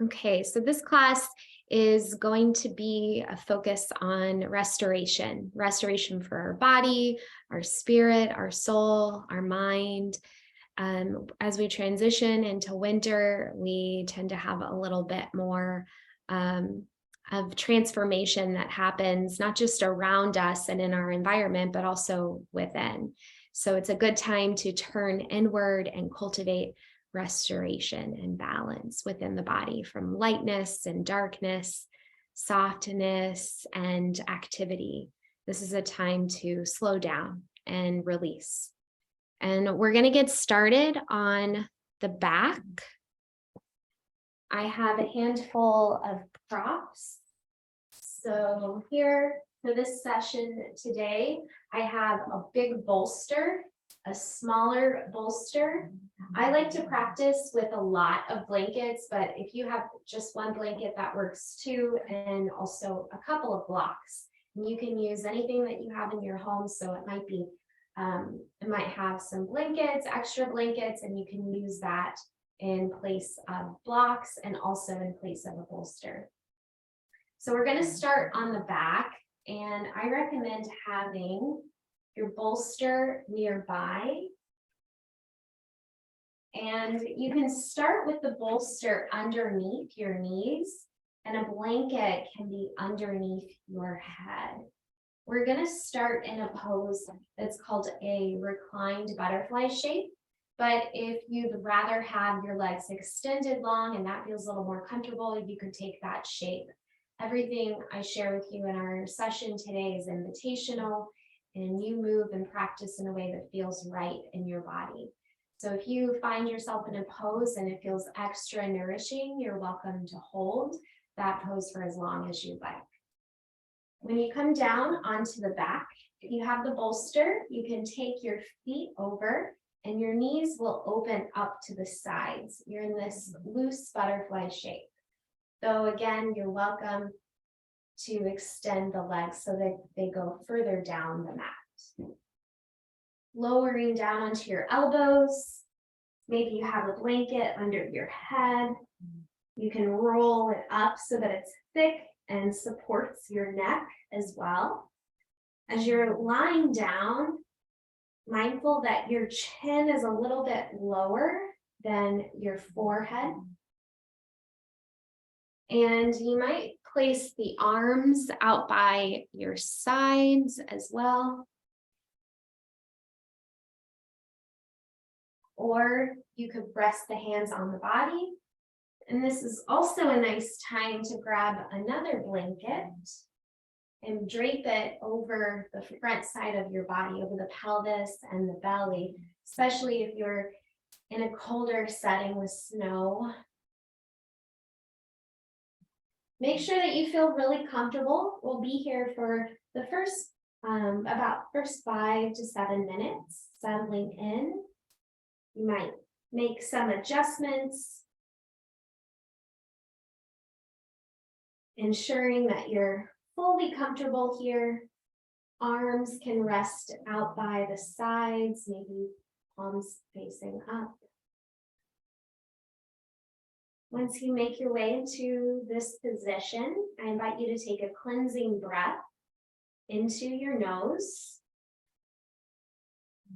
Okay, so this class is going to be a focus on restoration for our body, our spirit, our soul, our mind. As we transition into winter, we tend to have a little bit more of transformation that happens not just around us and in our environment, but also within. So it's a good time to turn inward and cultivate restoration and balance within the body, from lightness and darkness, softness and activity. This is a time to slow down and release. And we're going to get started on the back. I have a handful of props. So here for this session today, I have a big bolster, a smaller bolster. I like to practice with a lot of blankets, but if you have just one blanket, that works too, and also a couple of blocks. And you can use anything that you have in your home. So it might be, it might have some blankets, extra blankets, and you can use that in place of blocks and also in place of a bolster. So we're going to start on the back, and I recommend having your bolster nearby. And you can start with the bolster underneath your knees, and a blanket can be underneath your head. We're going to start in a pose that's called a reclined butterfly shape. But if you'd rather have your legs extended long and that feels a little more comfortable, you could take that shape. Everything I share with you in our session today is invitational, and you move and practice in a way that feels right in your body. So if you find yourself in a pose and it feels extra nourishing, you're welcome to hold that pose for as long as you like. When you come down onto the back, if you have the bolster, you can take your feet over and your knees will open up to the sides. You're in this loose butterfly shape. So again, you're welcome to extend the legs so that they go further down the mat. Lowering down onto your elbows. Maybe you have a blanket under your head. You can roll it up so that it's thick and supports your neck as well. As you're lying down, mindful that your chin is a little bit lower than your forehead. And you might place the arms out by your sides as well. Or you could rest the hands on the body. And this is also a nice time to grab another blanket and drape it over the front side of your body, over the pelvis and the belly, especially if you're in a colder setting with snow. Make sure that you feel really comfortable. We'll be here for the first 5 to 7 minutes, settling in. You might make some adjustments, ensuring that you're fully comfortable here. Arms can rest out by the sides, maybe palms facing up. Once you make your way into this position, I invite you to take a cleansing breath into your nose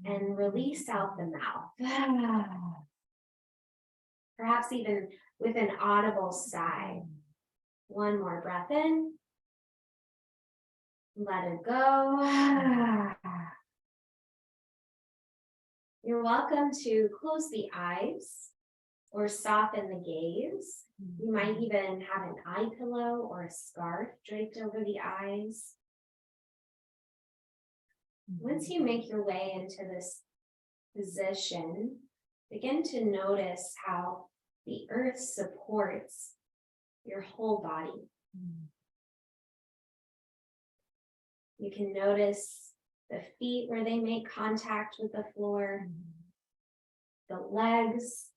and release out the mouth. Perhaps even with an audible sigh. One more breath in. Let it go. You're welcome to close the eyes or soften the gaze. You might even have an eye pillow or a scarf draped over the eyes. Once you make your way into this position, begin to notice how the earth supports your whole body. You can notice the feet where they make contact with the floor. The legs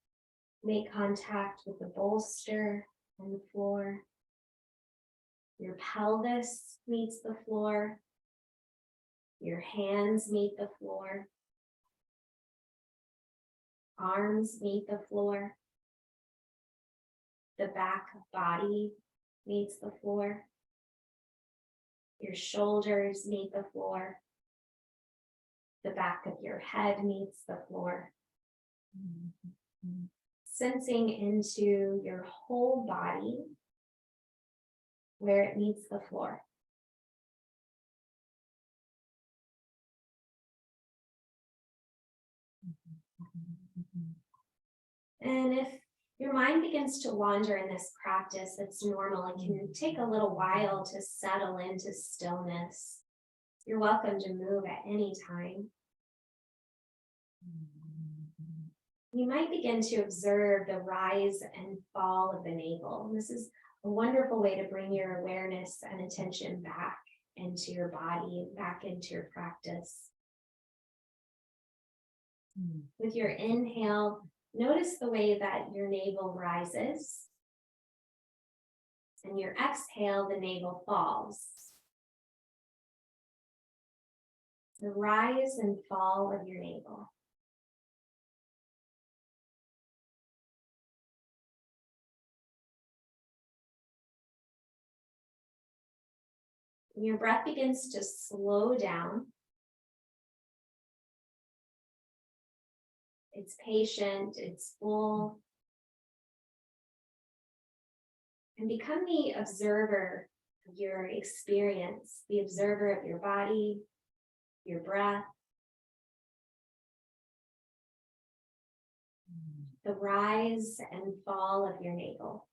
make contact with the bolster and the floor. Your pelvis meets the floor. Your hands meet the floor. Arms meet the floor. the back body meets the floor. Your shoulders meet the floor. The back of your head meets the floor. Sensing into your whole body where it meets the floor. And if your mind begins to wander in this practice, it's normal. It can take a little while to settle into stillness. You're welcome to move at any time. You might begin to observe the rise and fall of the navel. This is a wonderful way to bring your awareness and attention back into your body, back into your practice. With your inhale, notice the way that your navel rises. And your exhale, the navel falls. The rise and fall of your navel. Your breath begins to slow down. It's patient, it's full. And become the observer of your experience, the observer of your body, your breath, the rise and fall of your navel.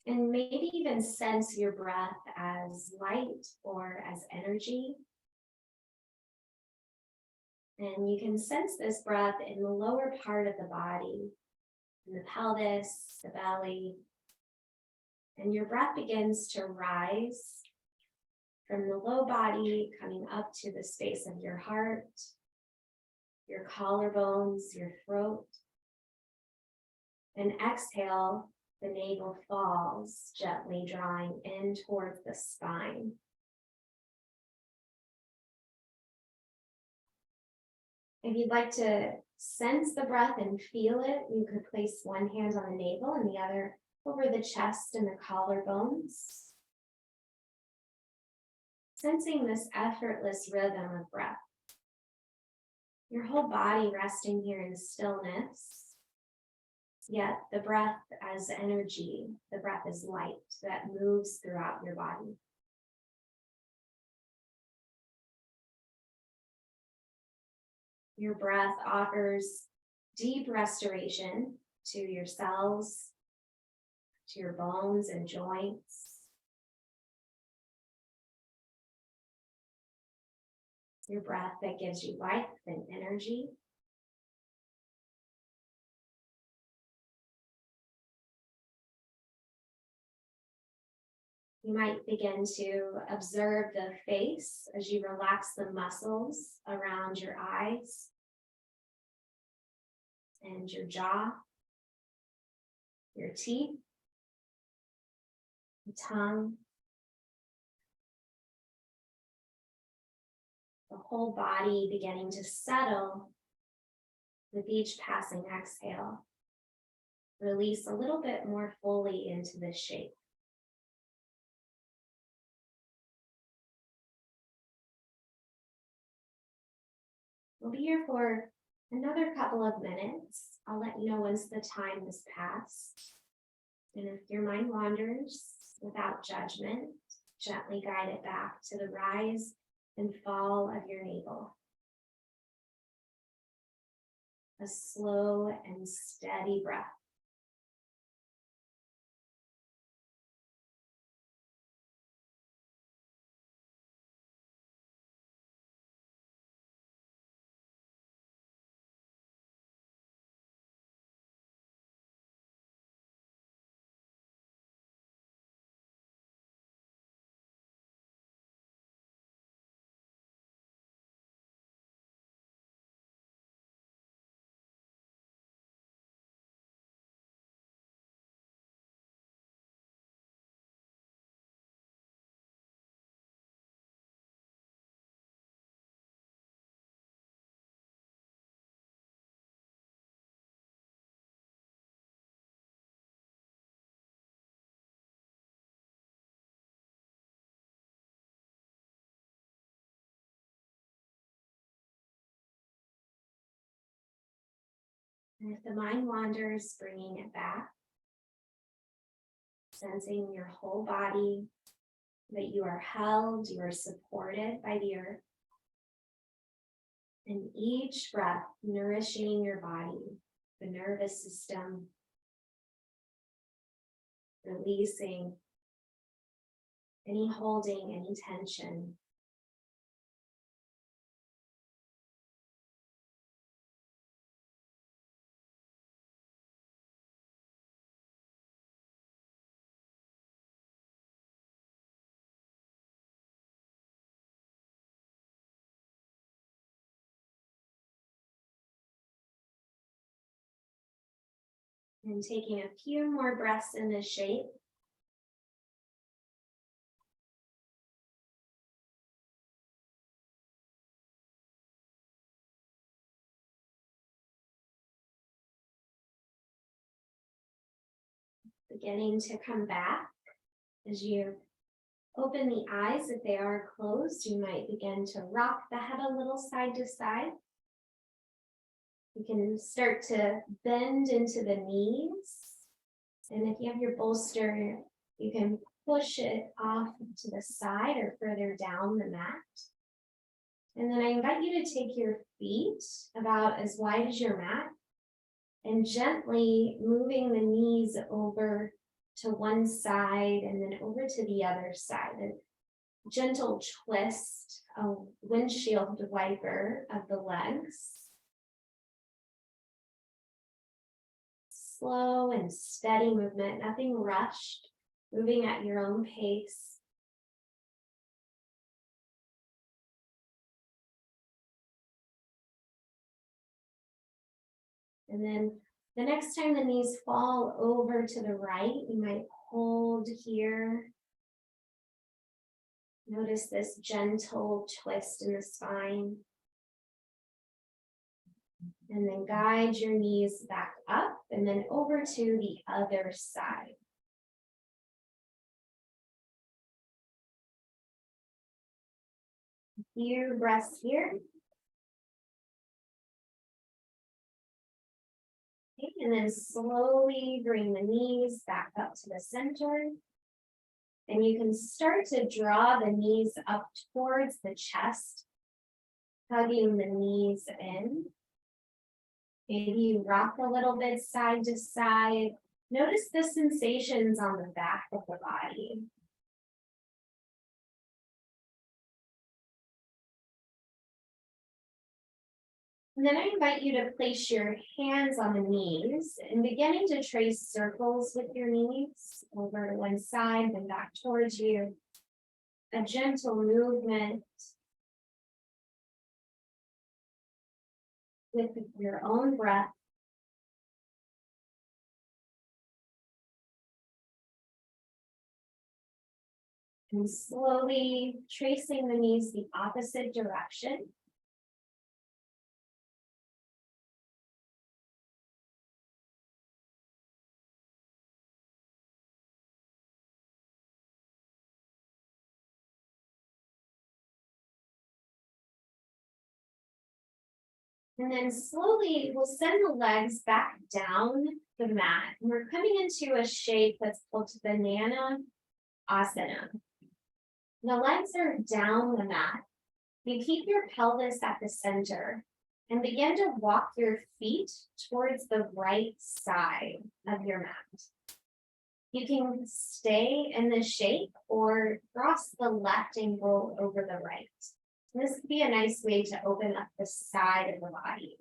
And maybe even sense your breath as light or as energy. And you can sense this breath in the lower part of the body, in the pelvis, the belly. And your breath begins to rise from the low body, coming up to the space of your heart, your collarbones, your throat. And exhale, the navel falls, gently drawing in towards the spine. If you'd like to sense the breath and feel it, you could place one hand on the navel and the other over the chest and the collarbones. Sensing this effortless rhythm of breath. Your whole body resting here in stillness. Yet the breath as energy, the breath is light that moves throughout your body. Your breath offers deep restoration to your cells, to your bones and joints. Your breath that gives you life and energy. You might begin to observe the face as you relax the muscles around your eyes and your jaw, your teeth, the tongue, the whole body beginning to settle with each passing exhale. Release a little bit more fully into this shape. We'll be here for another couple of minutes. I'll let you know once the time has passed. And if your mind wanders, without judgment, gently guide it back to the rise and fall of your navel. A slow and steady breath. And if the mind wanders, bringing it back, sensing your whole body, that you are held, you are supported by the earth. And each breath nourishing your body, the nervous system, releasing any holding, any tension. And taking a few more breaths in this shape. Beginning to come back as you open the eyes. If they are closed, you might begin to rock the head a little side to side. You can start to bend into the knees. And if you have your bolster, you can push it off to the side or further down the mat. And then I invite you to take your feet about as wide as your mat and gently moving the knees over to one side and then over to the other side. A gentle twist, a windshield wiper of the legs. Slow and steady movement, nothing rushed, moving at your own pace. And then the next time the knees fall over to the right, you might hold here. Notice this gentle twist in the spine. And then guide your knees back up and then over to the other side. A few breaths here. Okay, and then slowly bring the knees back up to the center. And you can start to draw the knees up towards the chest, hugging the knees in. Maybe you rock a little bit side to side. Notice the sensations on the back of the body. And then I invite you to place your hands on the knees and beginning to trace circles with your knees over to one side, then back towards you. A gentle movement with your own breath. And slowly tracing the knees the opposite direction. And then slowly we'll send the legs back down the mat. And we're coming into a shape that's called banana asana. The legs are down the mat. You keep your pelvis at the center and begin to walk your feet towards the right side of your mat. You can stay in this shape or cross the left and roll over the right. This could be a nice way to open up the side of the body.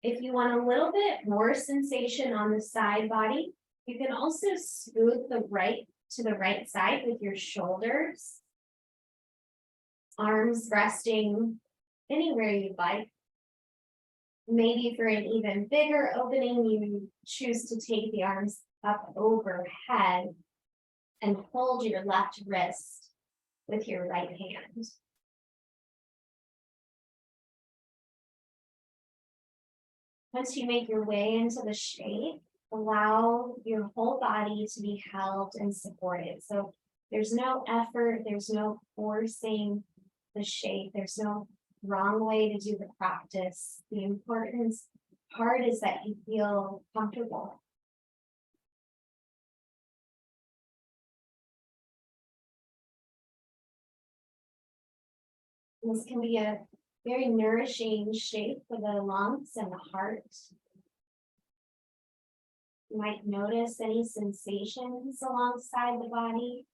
If you want a little bit more sensation on the side body, you can also smooth the right to the right side with your shoulders, arms resting anywhere you'd like. Maybe for an even bigger opening, you choose to take the arms up overhead and hold your left wrist with your right hand. Once you make your way into the shape, allow your whole body to be held and supported. So there's no effort, there's no forcing the shape, there's no wrong way to do the practice. The important part is that you feel comfortable. This can be a very nourishing shape for the lungs and the heart. You might notice any sensations alongside the body.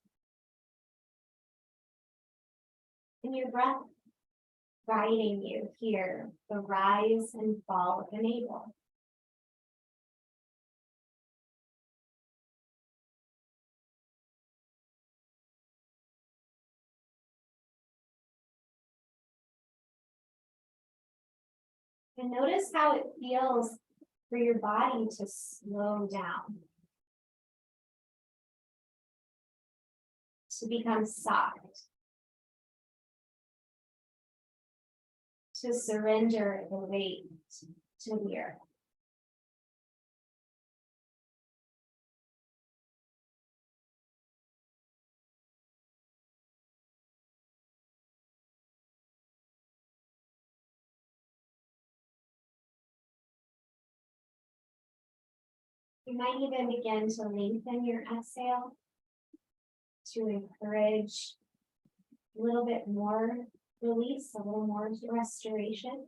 And your breath guiding you here, the rise and fall of the navel. And notice how it feels for your body to slow down, to become soft, to surrender the weight to the earth. You might even begin to lengthen your exhale to encourage a little bit more release, a little more restoration.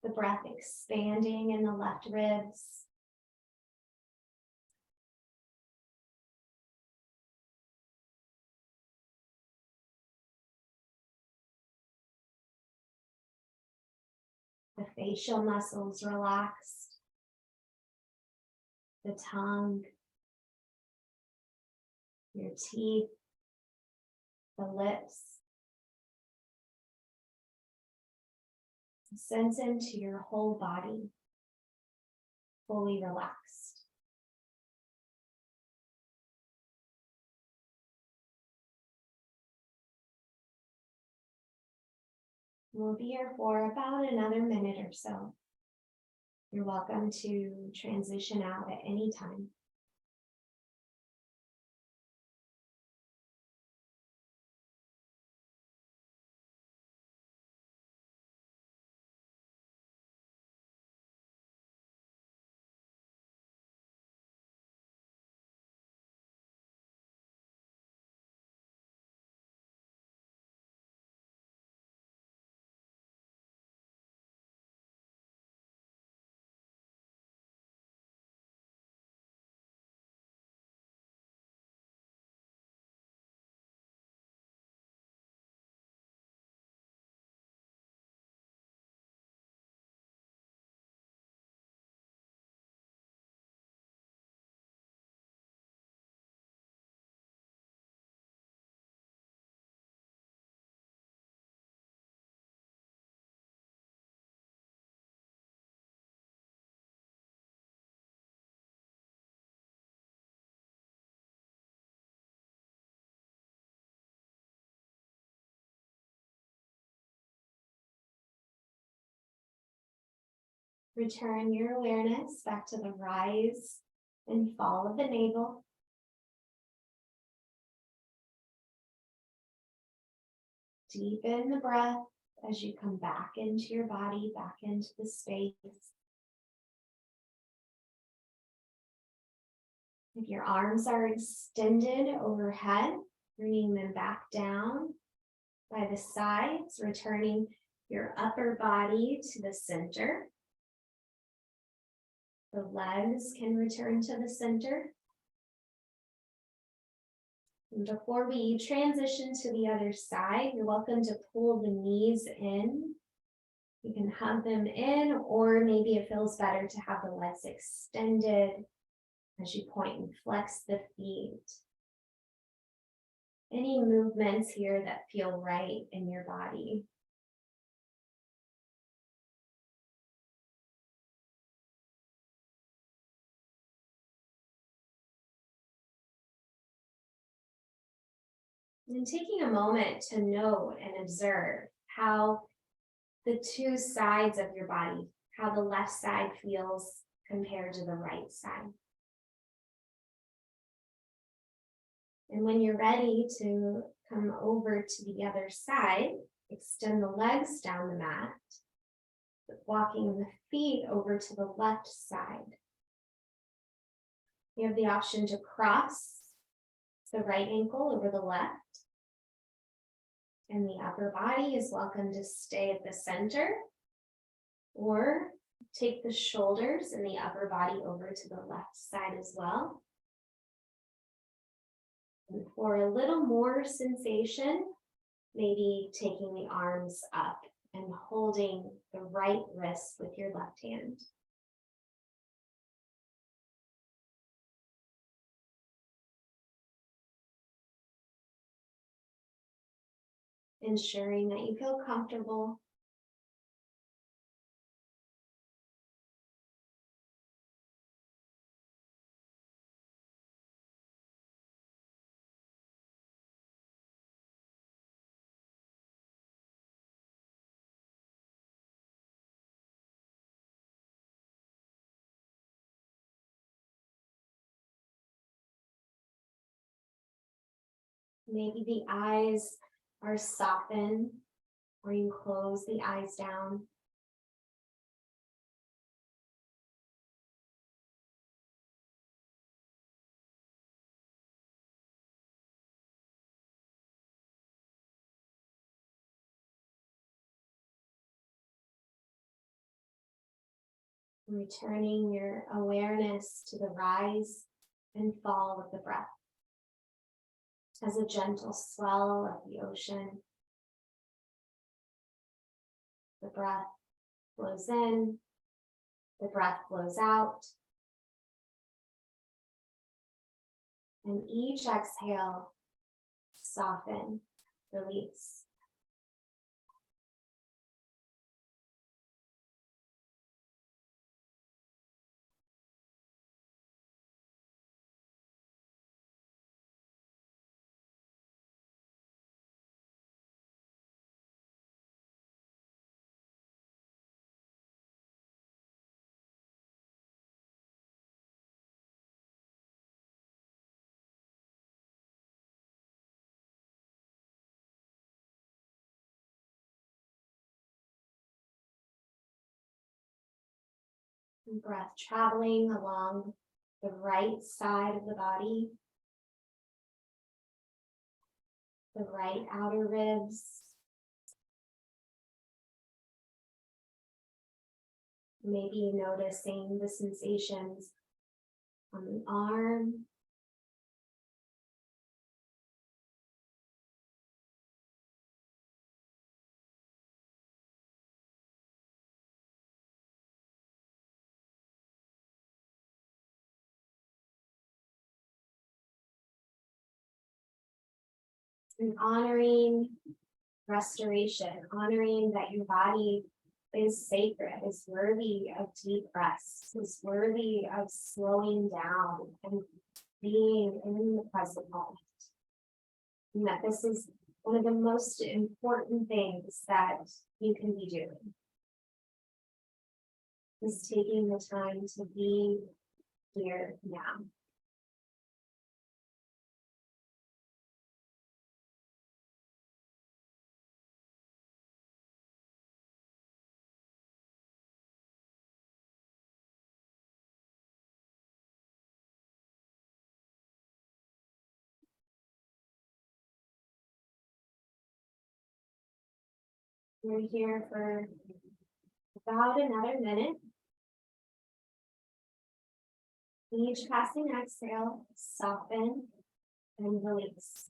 The breath expanding in the left ribs. The facial muscles relaxed. The tongue, your teeth, the lips. Sense into your whole body, fully relaxed. We'll be here for about another minute or so. You're welcome to transition out at any time. Return your awareness back to the rise and fall of the navel. Deepen the breath as you come back into your body, back into the space. If your arms are extended overhead, bringing them back down by the sides, returning your upper body to the center. The legs can return to the center. And before we transition to the other side, you're welcome to pull the knees in. You can hug them in, or maybe it feels better to have the legs extended as you point and flex the feet. Any movements here that feel right in your body. And taking a moment to note and observe how the two sides of your body, how the left side feels compared to the right side. And when you're ready to come over to the other side, extend the legs down the mat, walking the feet over to the left side. You have the option to cross the right ankle over the left, and the upper body is welcome to stay at the center, or take the shoulders and the upper body over to the left side as well. And for a little more sensation, maybe taking the arms up and holding the right wrist with your left hand. Ensuring that you feel comfortable. Maybe the eyes are softened, or you close the eyes down. Returning your awareness to the rise and fall of the breath as a gentle swell of the ocean. The breath flows in, the breath flows out, and each exhale, soften, release. And breath traveling along the right side of the body, the right outer ribs, maybe noticing the sensations on the arm, and honoring restoration, honoring that your body is sacred, is worthy of deep rest, is worthy of slowing down and being in the present moment. And that this is one of the most important things that you can be doing, is taking the time to be here now. We're here for about another minute. Each passing exhale, soften and release.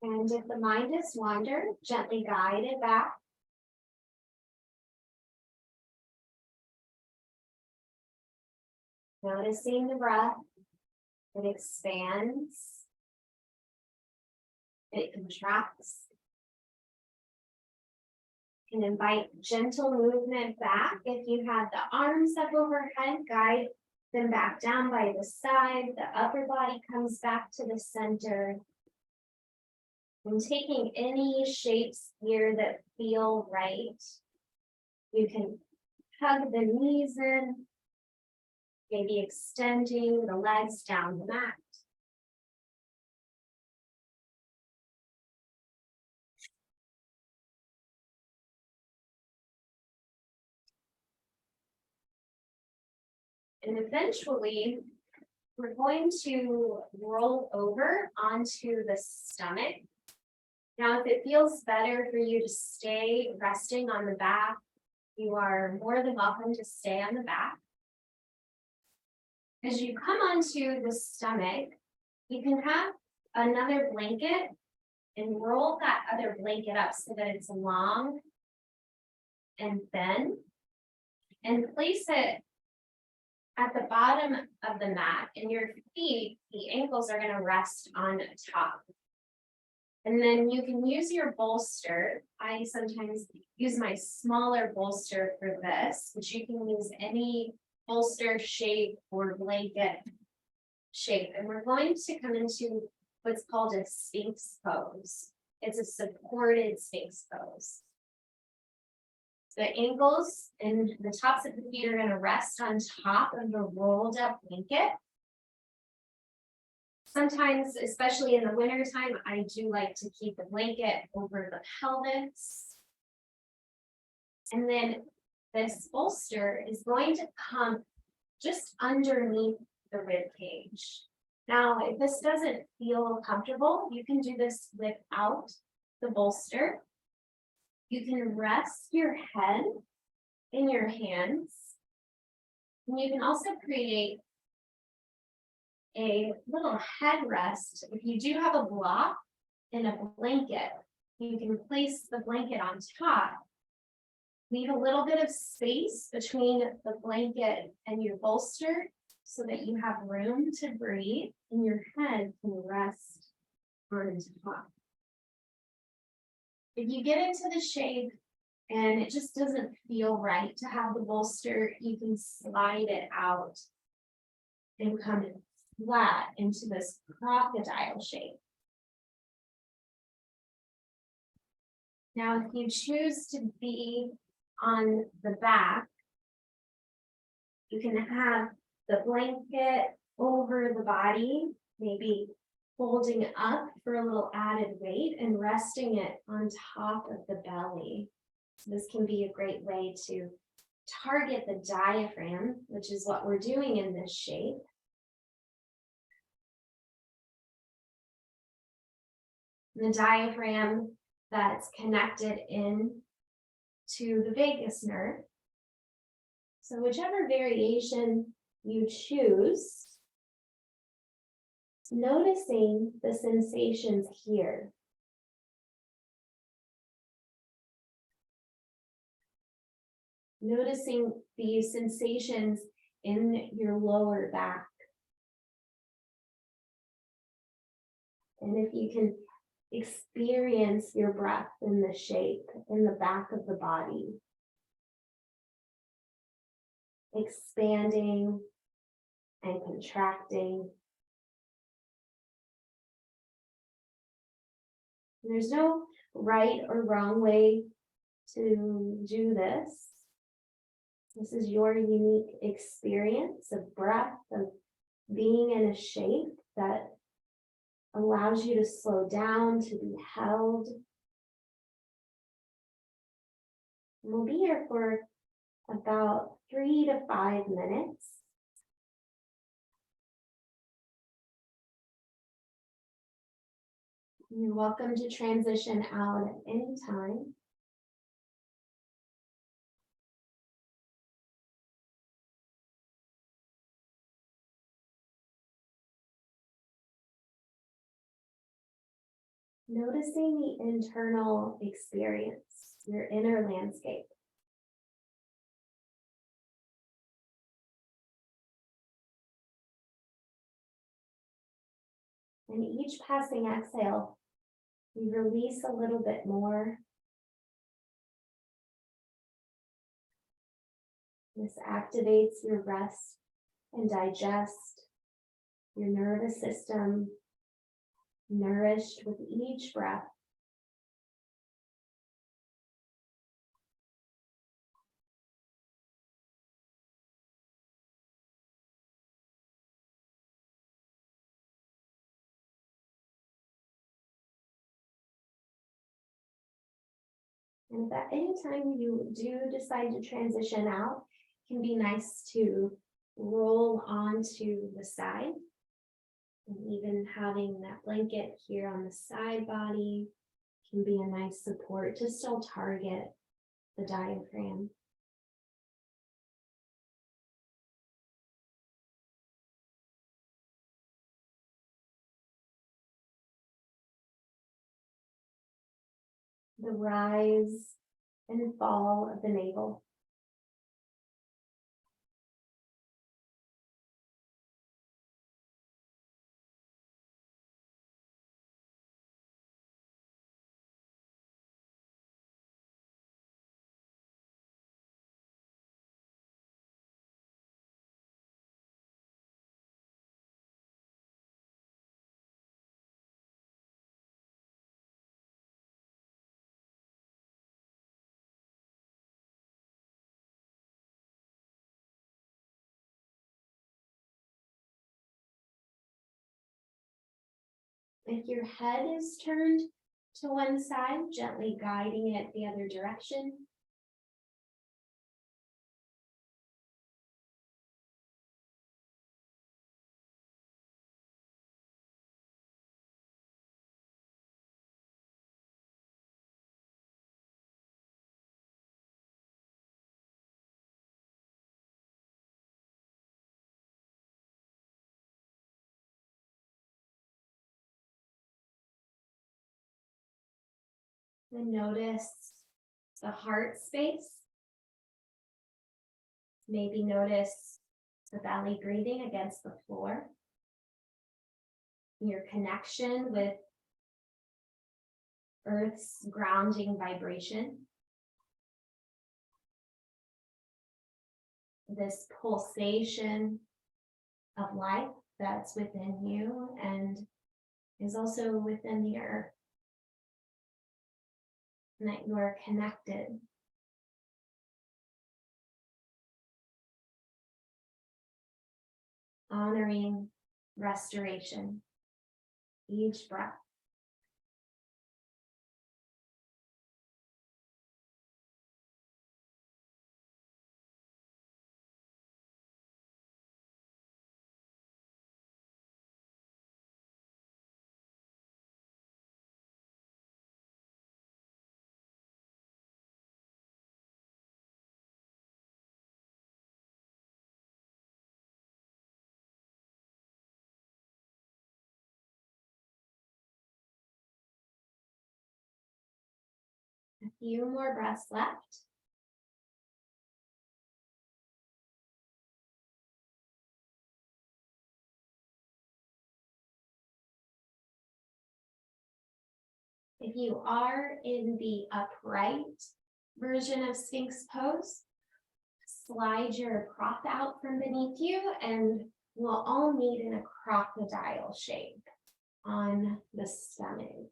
And if the mind is wander, gently guide it back. Noticing the breath, it expands, it contracts. You can invite gentle movement back. If you have the arms up overhead, guide them back down by the side. The upper body comes back to the center. And taking any shapes here that feel right. You can hug the knees in, maybe extending the legs down the mat. And eventually, we're going to roll over onto the stomach. Now, if it feels better for you to stay resting on the back, you are more than welcome to stay on the back. As you come onto the stomach, you can have another blanket and roll that other blanket up so that it's long and thin, and place it at the bottom of the mat, and your feet, the ankles are going to rest on top. And then you can use your bolster. I sometimes use my smaller bolster for this, but you can use any bolster shape or blanket shape. And we're going to come into what's called a Sphinx pose. It's a supported Sphinx pose. The ankles and the tops of the feet are going to rest on top of the rolled up blanket. Sometimes, especially in the wintertime, I do like to keep the blanket over the pelvis. And then this bolster is going to come just underneath the rib cage. Now, if this doesn't feel comfortable, you can do this without the bolster. You can rest your head in your hands. And you can also create a little headrest. If you do have a block and a blanket, you can place the blanket on top. Leave a little bit of space between the blanket and your bolster so that you have room to breathe and your head can rest on top. If you get into the shape and it just doesn't feel right to have the bolster, you can slide it out and come flat into this crocodile shape. Now, if you choose to be on the back, you can have the blanket over the body, maybe folding up for a little added weight and resting it on top of the belly. So this can be a great way to target the diaphragm, which is what we're doing in this shape. The diaphragm that's connected in to the vagus nerve. So whichever variation you choose, noticing the sensations here. Noticing the sensations in your lower back. And if you can experience your breath in the shape in the back of the body. Expanding and contracting. There's no right or wrong way to do this. This is your unique experience of breath, of being in a shape that allows you to slow down, to be held. We'll be here for about 3 to 5 minutes. You're welcome to transition out at any time. Noticing the internal experience, your inner landscape. And each passing exhale, you release a little bit more. This activates your rest and digest, your nervous system, nourished with each breath. And if at any time you do decide to transition out, it can be nice to roll onto the side. And even having that blanket here on the side body can be a nice support to still target the diaphragm. The rise and fall of the navel. If your head is turned to one side, gently guiding it the other direction. And notice the heart space. Maybe notice the belly breathing against the floor. Your connection with Earth's grounding vibration. This pulsation of life that's within you and is also within the earth. And that you are connected. Honoring restoration, each breath. A few more breaths left. If you are in the upright version of Sphinx pose, slide your prop out from beneath you and we'll all meet in a crocodile shape on the stomach.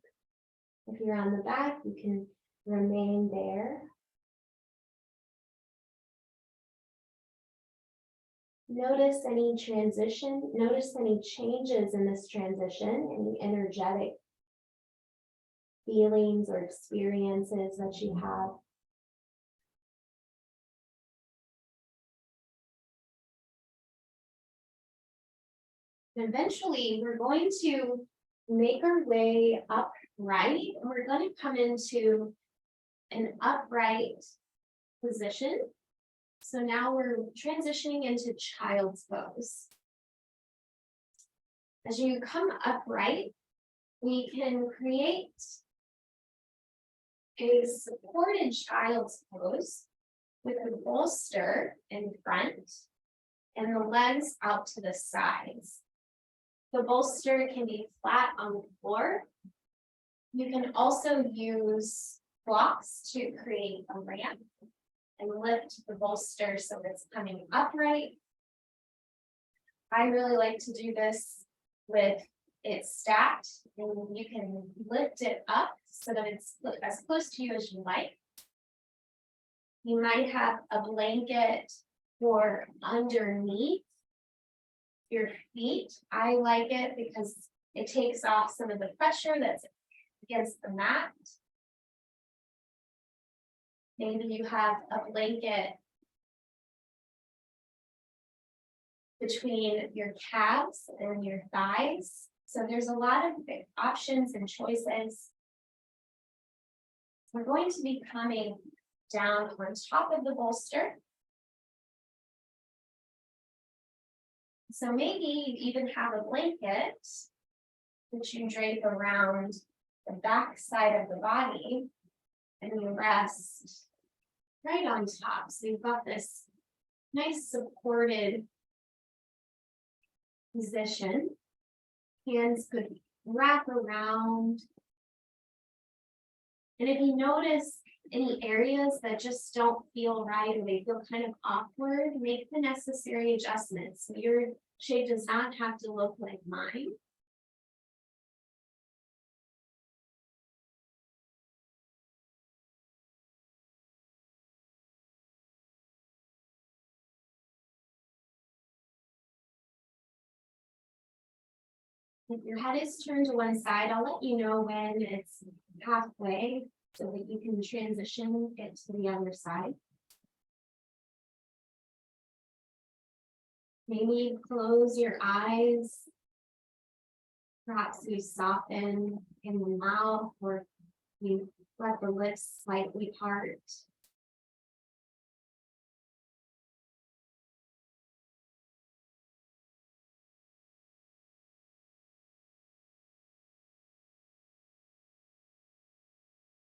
If you're on the back, you can remain there. Notice any transition, notice any changes in this transition, any energetic feelings or experiences that you have. And eventually, we're going to make our way upright, and we're going to come into an upright position. So now we're transitioning into child's pose. As you come upright, we can create a supported child's pose with the bolster in front and the legs out to the sides. The bolster can be flat on the floor. You can also use blocks to create a ramp and lift the bolster so it's coming upright. I really like to do this with it stacked, and you can lift it up so that it's as close to you as you like. You might have a blanket for underneath your feet. I like it because it takes off some of the pressure that's against the mat. Maybe you have a blanket between your calves and your thighs. So there's a lot of options and choices. We're going to be coming down on top of the bolster. So maybe you even have a blanket that you drape around the back side of the body and you rest right on top. So you've got this nice supported position. Hands could wrap around. And if you notice any areas that just don't feel right or they feel kind of awkward, make the necessary adjustments. So your shape does not have to look like mine. If your head is turned to one side, I'll let you know when it's halfway so that you can transition it to the other side. Maybe close your eyes. Perhaps you soften in the mouth or you let the lips slightly part.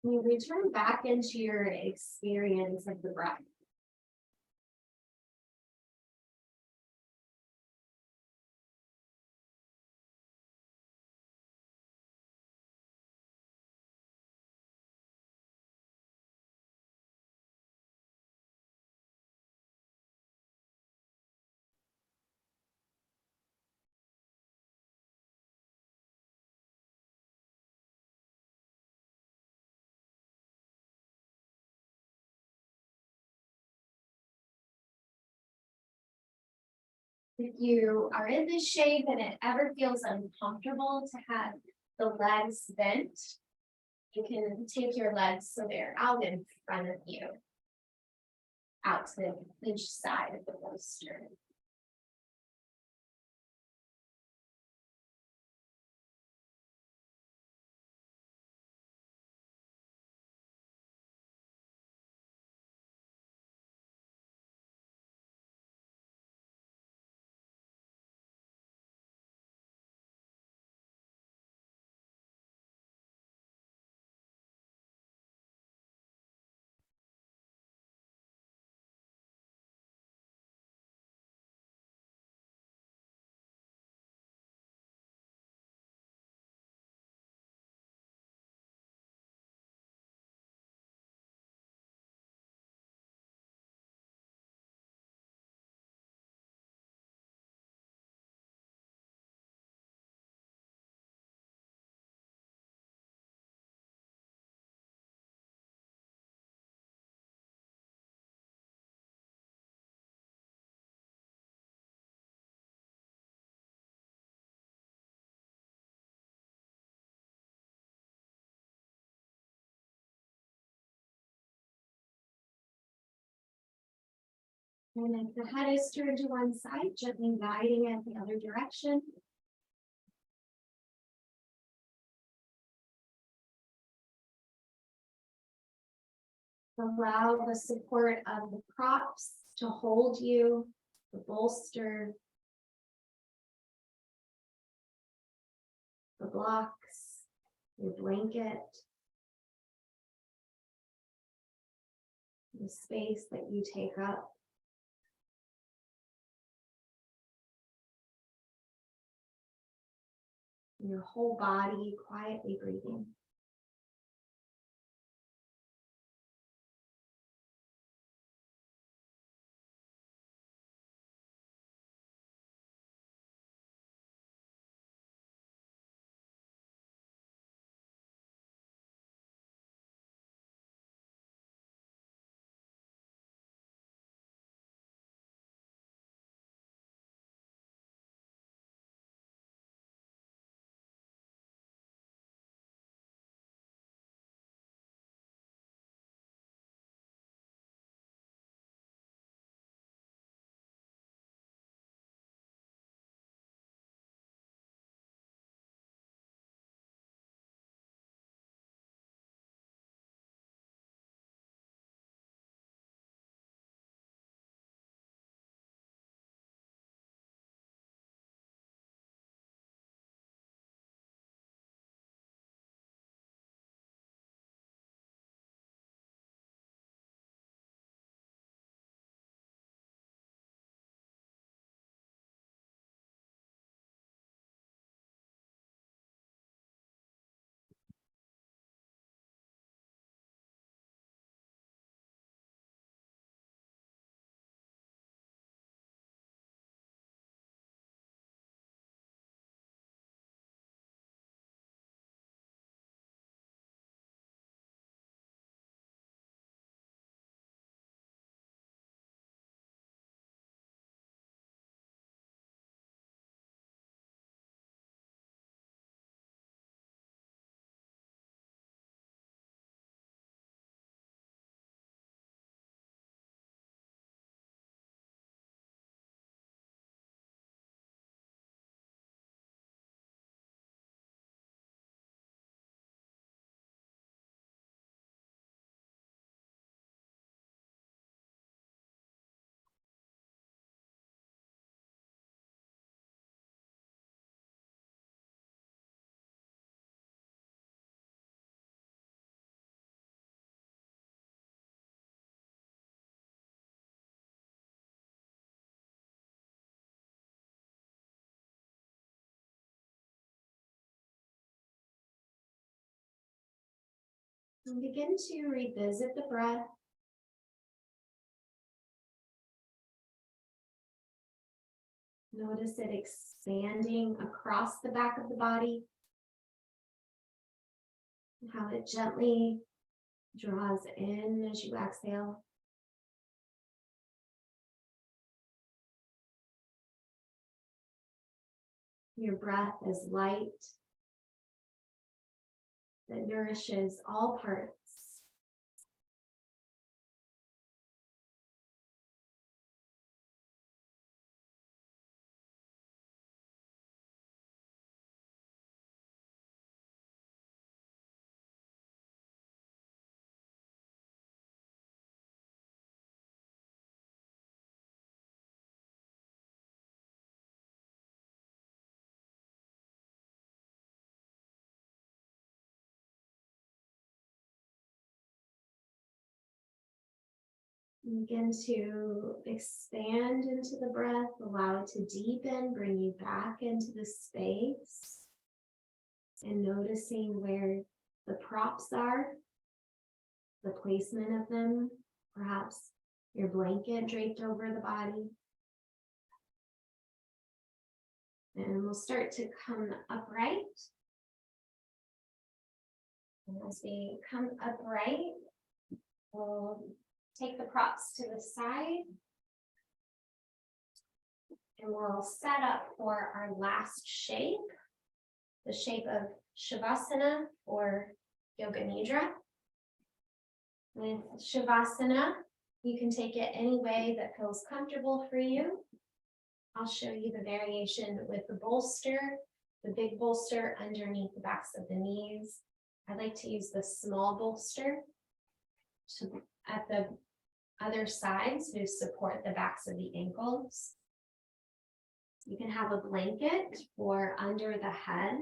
You return back into your experience of the breath. If you are in this shape and it ever feels uncomfortable to have the legs bent, you can take your legs so they're out in front of you, out to each side of the bolster. And if the head is turned to one side, gently guiding it the other direction. Allow the support of the props to hold you, the bolster, the blocks. your blanket, the space that you take up. Your whole body quietly breathing. And begin to revisit the breath. Notice it expanding across the back of the body, and how it gently draws in as you exhale. Your breath is light that nourishes all parts. Begin to expand into the breath, allow it to deepen, bring you back into the space, and noticing where the props are, the placement of them, perhaps your blanket draped over the body. And we'll start to come upright. And as we come upright, we'll take the props to the side, and we'll set up for our last shape, the shape of Shavasana or Yoga Nidra. With Shavasana, you can take it any way that feels comfortable for you. I'll show you the variation with the bolster, the big bolster underneath the backs of the knees. I like to use the small bolster at the other sides to support the backs of the ankles. You can have a blanket for under the head.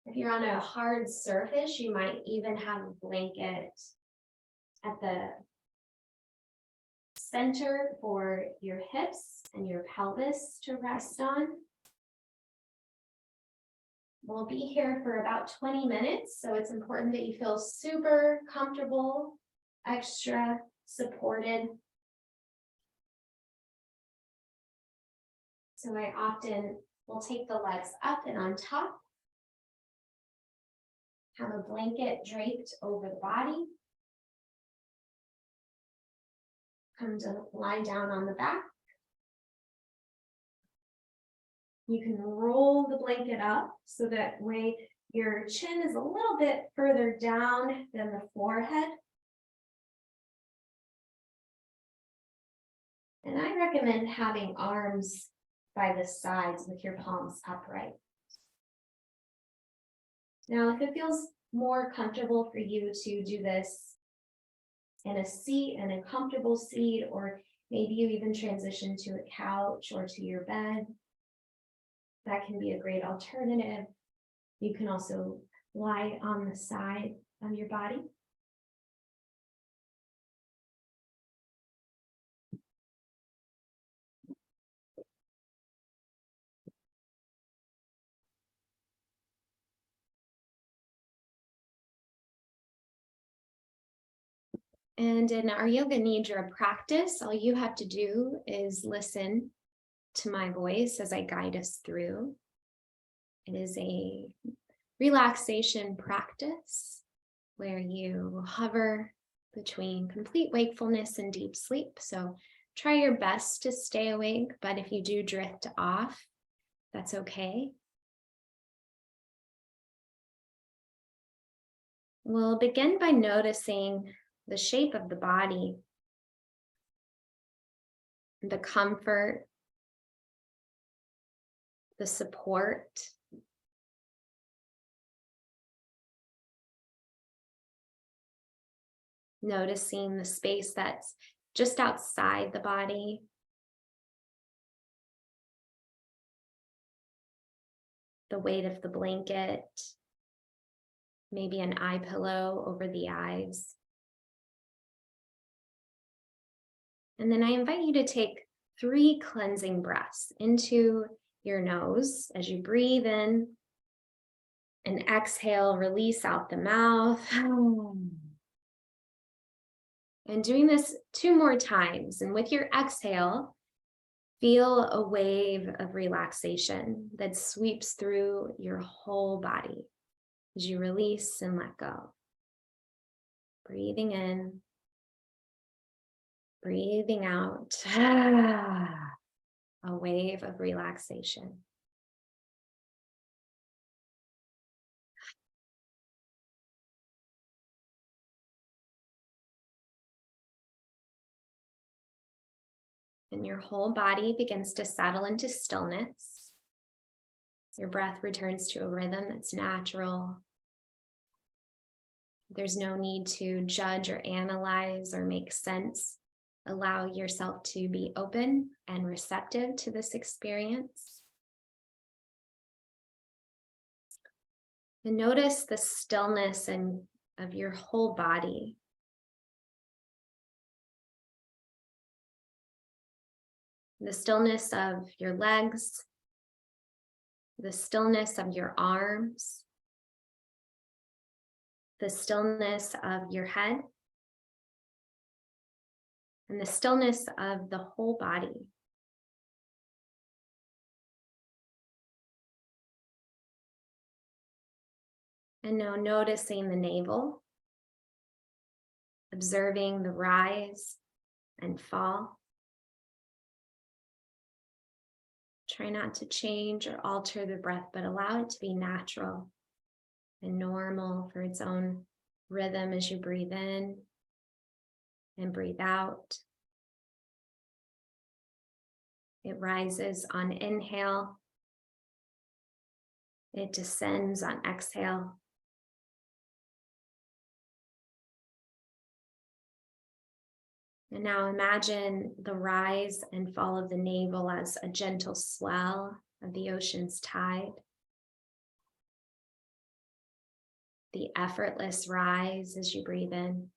If you're on a hard surface, you might even have a blanket at the center for your hips and your pelvis to rest on. We'll be here for about 20 minutes, so it's important that you feel super comfortable, extra supported. So I often will take the legs up and on top, have a blanket draped over the body, come to lie down on the back. You can roll the blanket up so that way your chin is a little bit further down than the forehead. And I recommend having arms by the sides with your palms upright. Now, if it feels more comfortable for you to do this in a seat, in a comfortable seat, or maybe you even transition to a couch or to your bed, that can be a great alternative. You can also lie on the side of your body. And in our Yoga Nidra practice, all you have to do is listen to my voice as I guide us through. It is a relaxation practice where you hover between complete wakefulness and deep sleep. So try your best to stay awake, but if you do drift off, that's okay. We'll begin by noticing the shape of the body, the comfort, the support. Noticing the space that's just outside the body. The weight of the blanket, maybe an eye pillow over the eyes. And then I invite you to take 3 cleansing breaths into your nose as you breathe in and exhale, release out the mouth. And doing this 2 more times. And with your exhale, feel a wave of relaxation that sweeps through your whole body as you release and let go. Breathing in, breathing out. A wave of relaxation. And your whole body begins to settle into stillness. Your breath returns to a rhythm that's natural. There's no need to judge or analyze or make sense. Allow yourself to be open and receptive to this experience. And notice the stillness of your whole body. The stillness of your legs, the stillness of your arms, the stillness of your head, and the stillness of the whole body. And now noticing the navel, observing the rise and fall. Try not to change or alter the breath, but allow it to be natural and normal for its own rhythm as you breathe in and breathe out. It rises on inhale. It descends on exhale. And now imagine the rise and fall of the navel as a gentle swell of the ocean's tide. the effortless rise as you breathe in.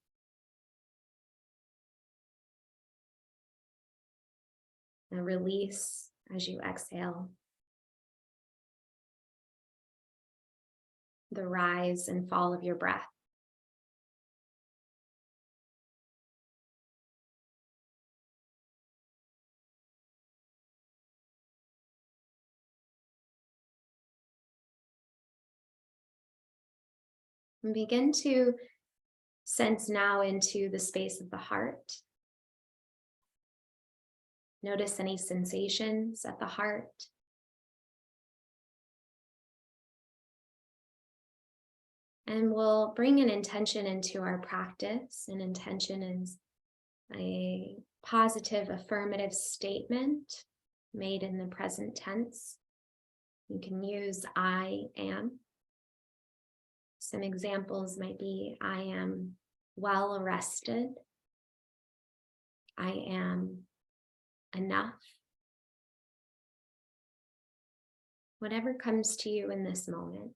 And release as you exhale. The rise and fall of your breath. And begin to sense now into the space of the heart. Notice any sensations at the heart. And we'll bring an intention into our practice. An intention is a positive affirmative statement made in the present tense. You can use I am. Some examples might be I am well rested. I am enough. Whatever comes to you in this moment.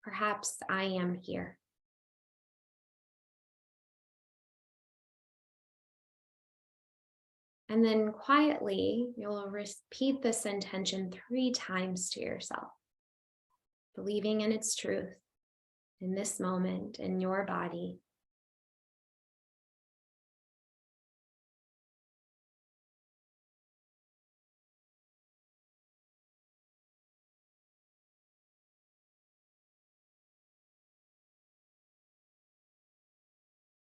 Perhaps I am here. And then quietly, you'll repeat this intention 3 times to yourself, believing in its truth in this moment, in your body.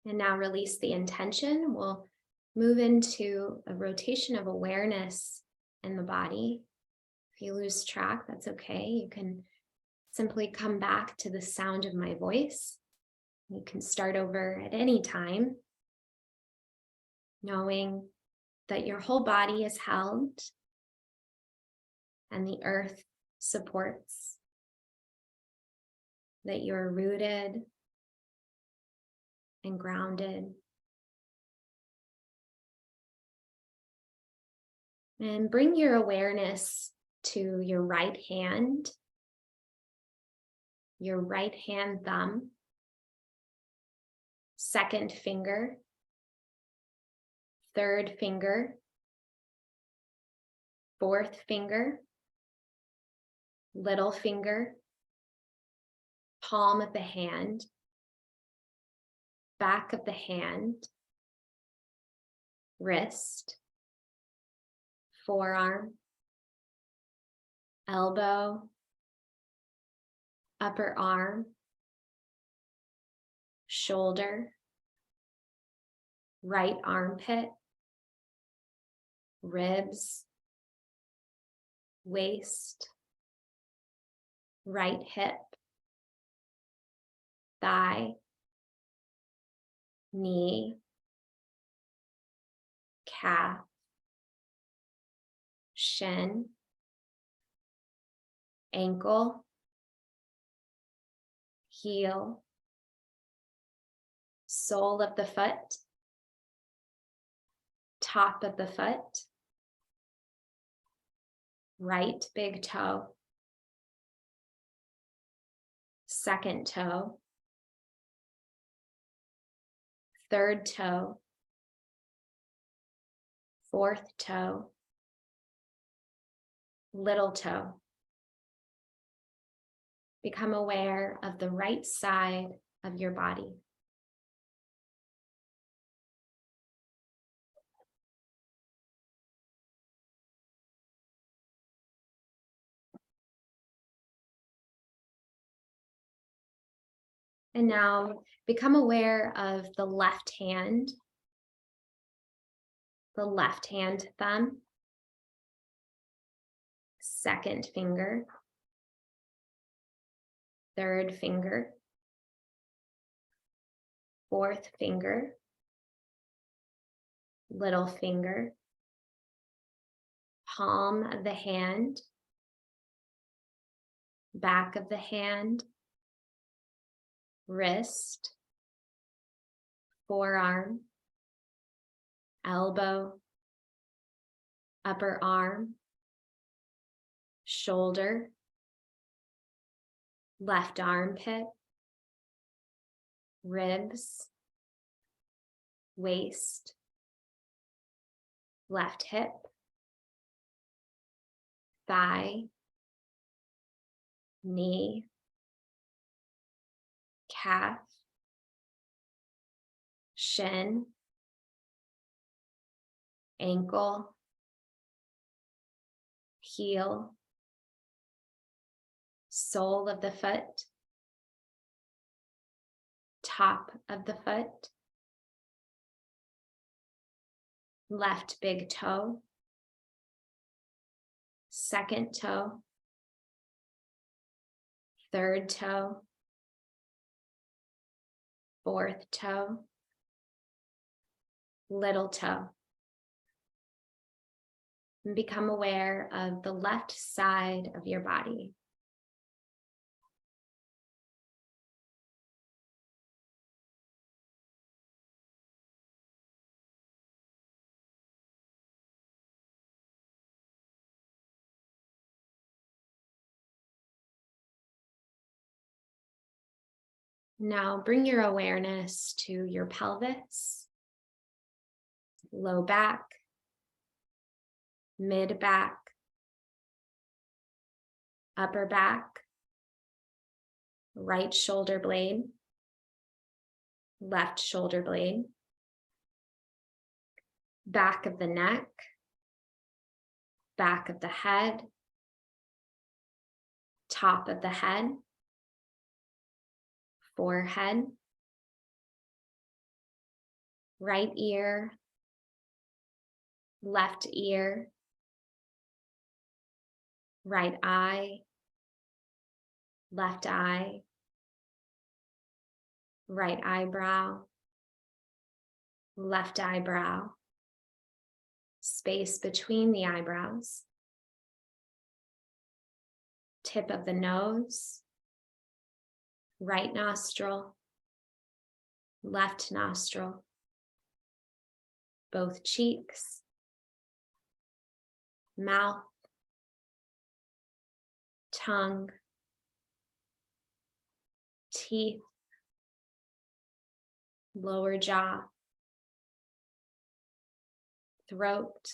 And now release the intention. We'll move into a rotation of awareness in the body. If you lose track, that's okay. You can simply come back to the sound of my voice. You can start over at any time, knowing that your whole body is held and the earth supports, that you're rooted and grounded. And bring your awareness to your right hand thumb, second finger, third finger, fourth finger, little finger, palm of the hand, back of the hand, wrist, forearm, elbow, upper arm, shoulder, right armpit, ribs, waist, right hip, thigh, knee, calf, shin, ankle, heel, sole of the foot, top of the foot, right big toe, second toe, third toe, fourth toe, little toe. Become aware of the right side of your body. And now become aware of the left hand thumb, second finger, third finger, fourth finger, little finger, palm of the hand, back of the hand, wrist, forearm, elbow, upper arm, shoulder, left armpit, ribs, waist, left hip, thigh, knee, calf, shin, ankle, heel, sole of the foot, top of the foot, left big toe, second toe, third toe, fourth toe, little toe. And become aware of the left side of your body. Now bring your awareness to your pelvis, low back, mid back, upper back, right shoulder blade, left shoulder blade, back of the neck, back of the head, top of the head, forehead, right ear, left ear, right eye, left eye, right eyebrow, left eyebrow, space between the eyebrows, tip of the nose, right nostril, left nostril, both cheeks, mouth, tongue, teeth, lower jaw, throat,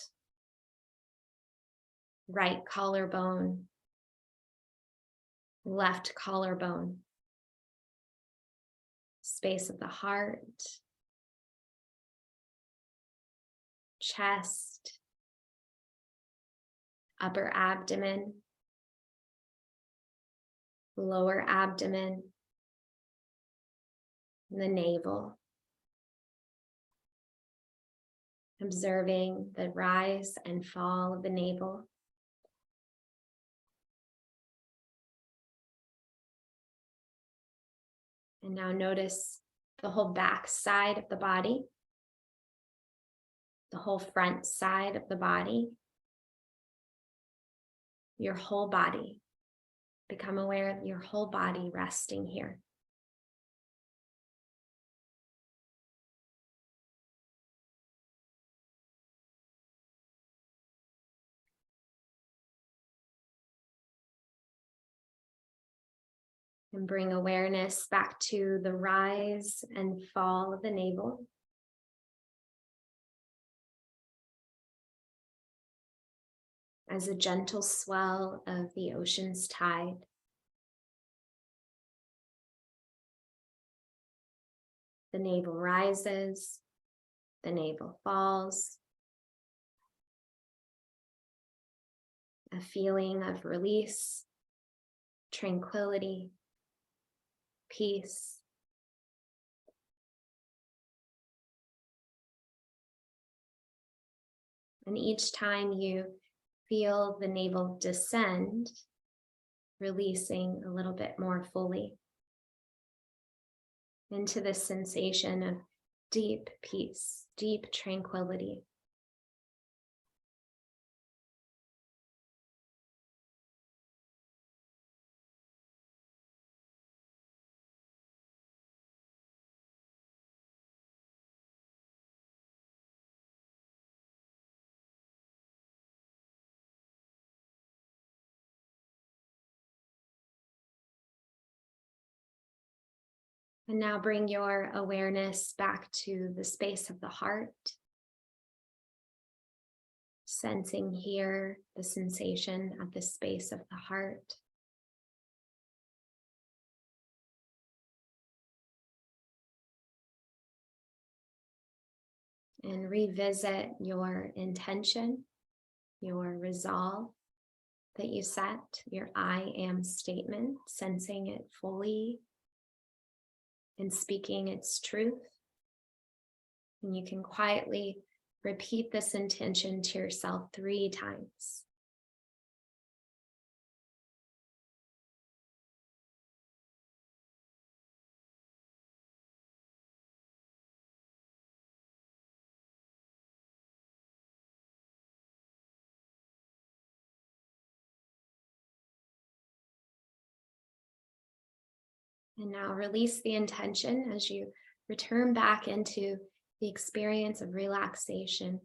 right collarbone, left collarbone, space of the heart, chest, upper abdomen, lower abdomen, the navel. Observing the rise and fall of the navel. And now notice the whole back side of the body, the whole front side of the body, your whole body. Become aware of your whole body resting here. And bring awareness back to the rise and fall of the navel. As a gentle swell of the ocean's tide. The navel rises, the navel falls. A feeling of release, tranquility, peace. And each time you feel the navel descend, releasing a little bit more fully into this sensation of deep peace, deep tranquility. And now bring your awareness back to the space of the heart. Sensing here the sensation at the space of the heart. And revisit your intention, your resolve that you set, your I am statement, sensing it fully and speaking its truth. And you can quietly repeat this intention to yourself 3 times. And now release the intention as you return back into the experience of relaxation.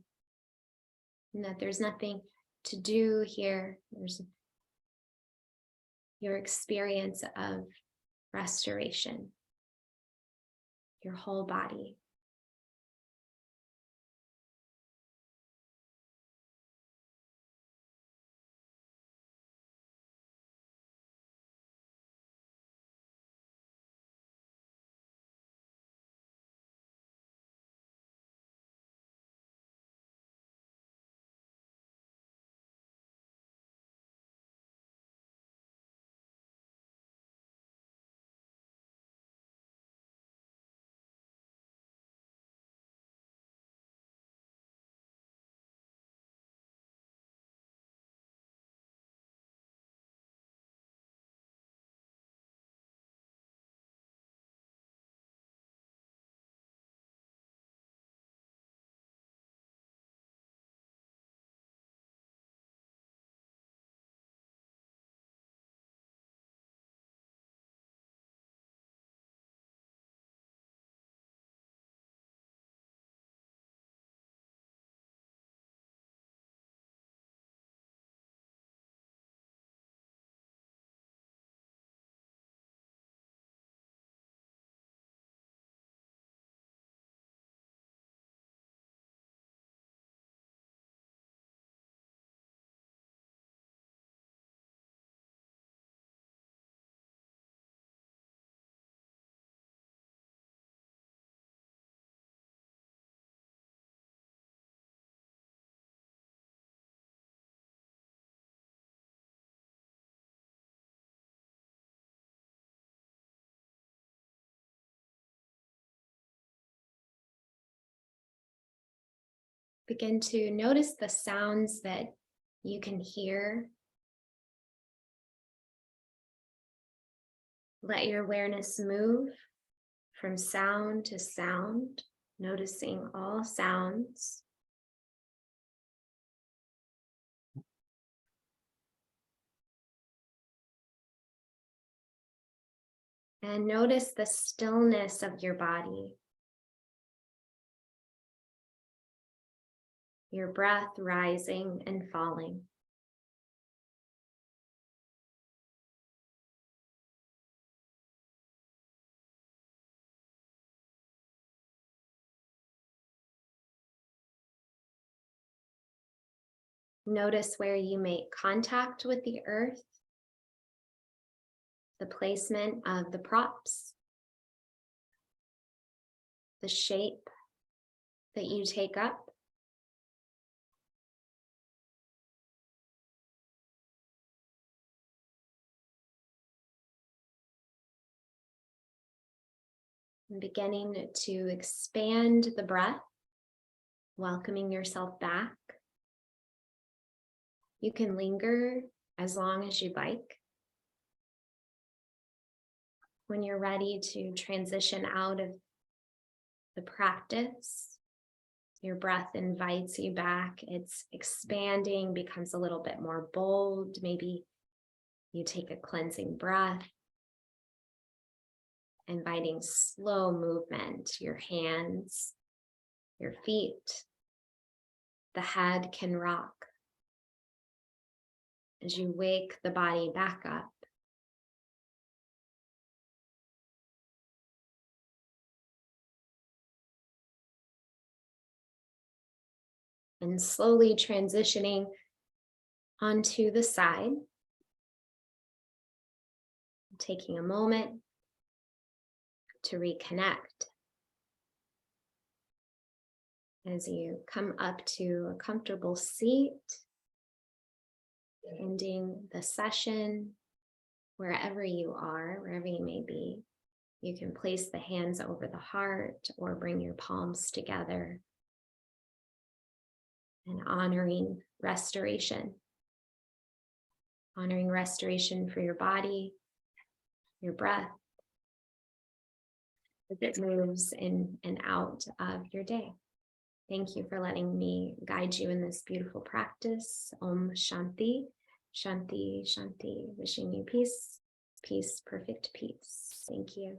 And that there's nothing to do here. There's your experience of restoration, your whole body. Begin to notice the sounds that you can hear. Let your awareness move from sound to sound, noticing all sounds. And notice the stillness of your body. Your breath rising and falling. Notice where you make contact with the earth, the placement of the props, the shape that you take up. And beginning to expand the breath, welcoming yourself back. You can linger as long as you like. When you're ready to transition out of the practice, your breath invites you back. It's expanding, becomes a little bit more bold. Maybe you take a cleansing breath, inviting slow movement, your hands, your feet. The head can rock as you wake the body back up. And slowly transitioning onto the side, taking a moment to reconnect. As you come up to a comfortable seat, ending the session, wherever you are, wherever you may be, you can place the hands over the heart or bring your palms together and honoring restoration for your body, your breath, as it moves in and out of your day. Thank you for letting me guide you in this beautiful practice. Om Shanti, Shanti, Shanti. Wishing you peace, peace, perfect peace. Thank you.